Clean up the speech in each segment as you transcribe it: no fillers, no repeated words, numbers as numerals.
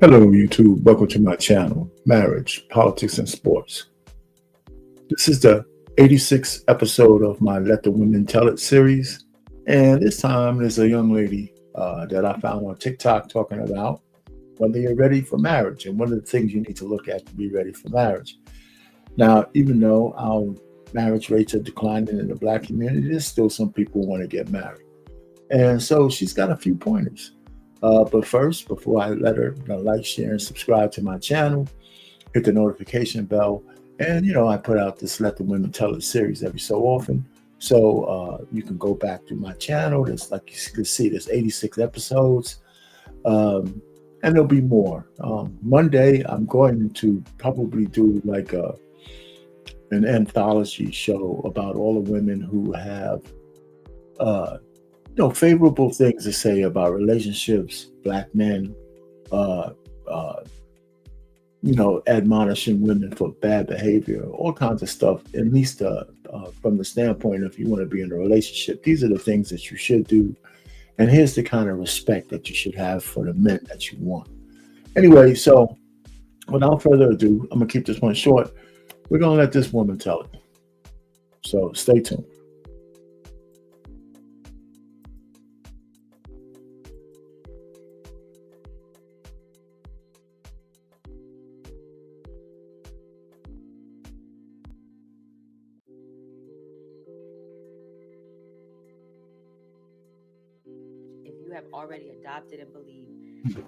Hello, YouTube. Welcome to my channel, Marriage, Politics, and Sports. This is the 86th episode of my Let the Women Tell It series. And this time there's a young lady that I found on TikTok talking about whether you're ready for marriage and one of the things you need to look at to be ready for marriage. Now, even though our marriage rates are declining in the Black community, there's still some people who want to get married. And so she's got a few pointers. But first, before I let her like, share, and subscribe to my channel, hit the notification bell. And, I put out this Let the Women Tell It series every so often. So you can go back to my channel. There's, like you can see, there's 86 episodes. And there'll be more. Monday, I'm going to probably do like an anthology show about all the women who have favorable things to say about relationships, Black men, admonishing women for bad behavior, all kinds of stuff, at least from the standpoint if you want to be in a relationship. These are the things that you should do. And here's the kind of respect that you should have for the men that you want. Anyway, so without further ado, I'm going to keep this one short. We're going to let this woman tell it. So stay tuned. If you have already adopted and believe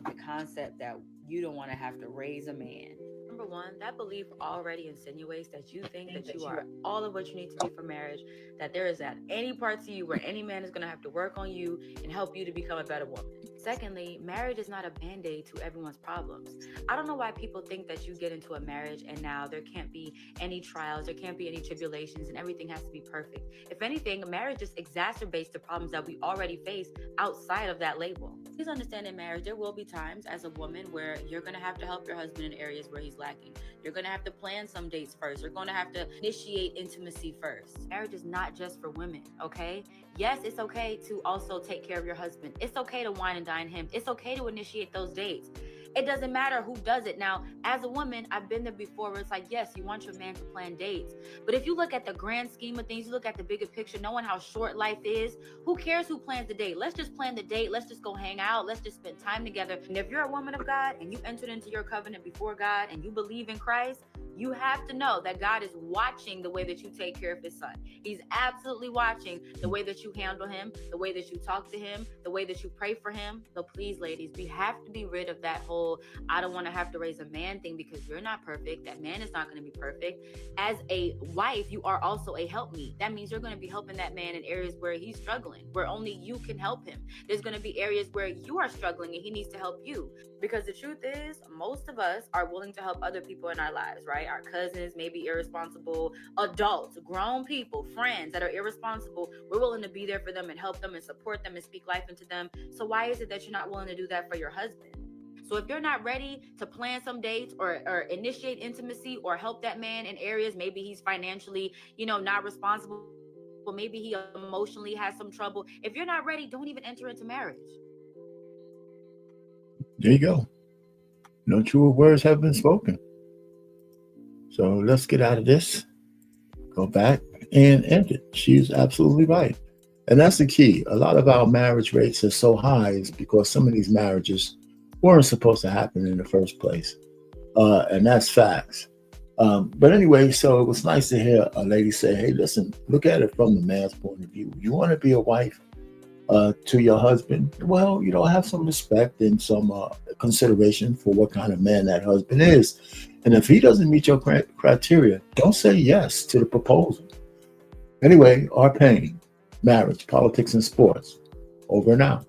the concept that you don't want to have to raise a man. Number one, that belief already insinuates that you think that you are all of what you need to be for marriage, that there is at any part to you where any man is going to have to work on you and help you to become a better woman. Secondly, marriage is not a band-aid to everyone's problems. I don't know why people think that you get into a marriage and now there can't be any trials, there can't be any tribulations, and everything has to be perfect. If anything, marriage just exacerbates the problems that we already face outside of that label. Please understand, in marriage, there will be times as a woman where you're going to have to help your husband in areas where he's lacking. You're going to have to plan some dates first. You're going to have to initiate intimacy first. Marriage is not just for women, okay? Yes, it's okay to also take care of your husband. It's okay to wine and dine him. It's okay to initiate those dates. It doesn't matter who does it. Now, as a woman, I've been there before where it's like, yes, you want your man to plan dates. But if you look at the grand scheme of things, you look at the bigger picture, knowing how short life is, who cares who plans the date? Let's just plan the date. Let's just go hang out. Let's just spend time together. And if you're a woman of God and you entered into your covenant before God and you believe in Christ, you have to know that God is watching the way that you take care of his son. He's absolutely watching the way that you handle him, the way that you talk to him, the way that you pray for him. So please, ladies, we have to be rid of that whole I don't want to have to raise a man thing, because you're not perfect. That man is not going to be perfect. As a wife, you are also a helpmeet. That means you're going to be helping that man in areas where he's struggling, where only you can help him. There's going to be areas where you are struggling and he needs to help you. Because the truth is, most of us are willing to help other people in our lives, right? Our cousins, maybe irresponsible adults, grown people, friends that are irresponsible. We're willing to be there for them and help them and support them and speak life into them. So why is it that you're not willing to do that for your husband? So if you're not ready to plan some dates or initiate intimacy or help that man in areas, maybe he's financially, not responsible, or maybe he emotionally has some trouble. If you're not ready, don't even enter into marriage. There you go. No truer words have been spoken. So let's get out of this, go back and end it. She's absolutely right. And that's the key. A lot of our marriage rates are so high is because some of these marriages weren't supposed to happen in the first place. And that's facts. But anyway, so it was nice to hear a lady say, hey, listen, look at it from the man's point of view. You want to be a wife to your husband? Well, have some respect and some consideration for what kind of man that husband is. And if he doesn't meet your criteria, don't say yes to the proposal. Anyway, our pain, marriage, politics, and sports. Over and out.